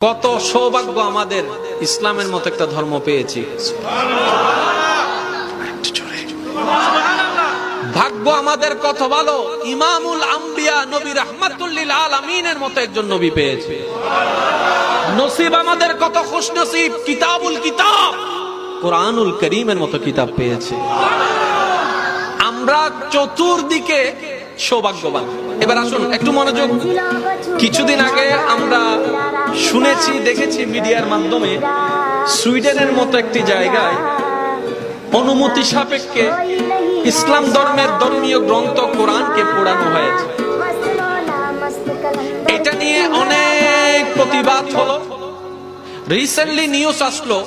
কত সৌভাগ্য আমাদের ইসলামের মতো একটা ধর্ম পেয়েছি। ভাগ্য আমাদের কত ভালো, ইমামুল আম্বিয়া নবী রাহমাতুল লিল আলামিনের মতো একজন নবী পেয়েছি। নসিব আমাদের কত খুশনসিব, কিতাবুল কিতাব কোরআনুল কারীমের মতো কিতাব পেয়েছি। আমরা চতুর্দিকে সৌভাগ্যবান। এবার আসুন একটু মনোযোগ। কিছুদিন আগে আমরা শুনেছি, দেখেছি মিডিয়ার মাধ্যমে সুইডেনের মতো একটি জায়গায় অনুমতি সাপেক্ষে ইসলাম ধর্মের ধর্মীয় গ্রন্থ কোরআনকে পোড়ানো হয়েছে। এটা নিয়ে অনেক প্রতিবাদ হলো। রিসেন্টলি নিউজ আসলো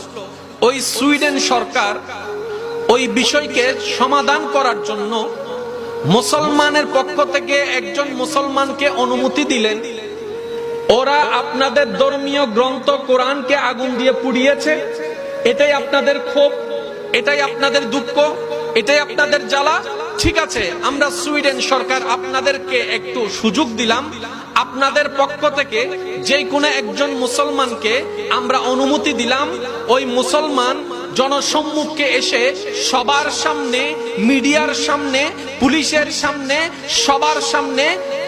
ওই সুইডেন সরকার ওই বিষয়কে সমাধান করার জন্য মুসলমানের পক্ষ থেকে একজন মুসলমানকে অনুমতি দিলেন। ওরা আপনাদের ধর্মীয় গ্রন্থ কোরআনকে আগুন দিয়ে পুড়িয়েছে, এটাই আপনাদের ক্ষোভ, এটাই আপনাদের দুঃখ, এটাই আপনাদের জ্বালা। ঠিক আছে, আমরা সুইডেন সরকার আপনাদেরকে একটু সুযোগ দিলাম, আপনাদের পক্ষ থেকে যে কোনো একজন মুসলমানকে আমরা অনুমতি দিলাম, ওই মুসলমান জনসম্মুখে এসে সবার সামনে, মিডিয়ার সামনে, পুলিশের সামনে, সবার সামনে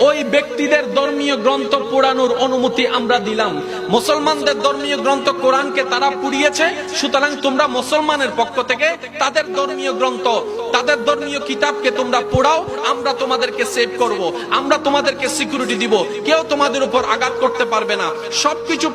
ওই ব্যক্তিদের ধর্মীয় গ্রন্থ পোড়ানোর অনুমতি আমরা দিলাম। মুসলমানদের ধর্মীয় গ্রন্থ কোরআনকে তারা পুড়িয়েছে, সুতরাং তোমরা মুসলমানের পক্ষ থেকে তাদের ধর্মীয় গ্রন্থ, তাদের ধর্মীয় কিতাবকে তোমরা পোড়াও, আমরা তোমাদেরকে সেভ করব, আমরা তোমাদেরকে সিকিউরিটি দিব, কেউ তোমাদের উপর আঘাত করতে পারবে না। সবকিছু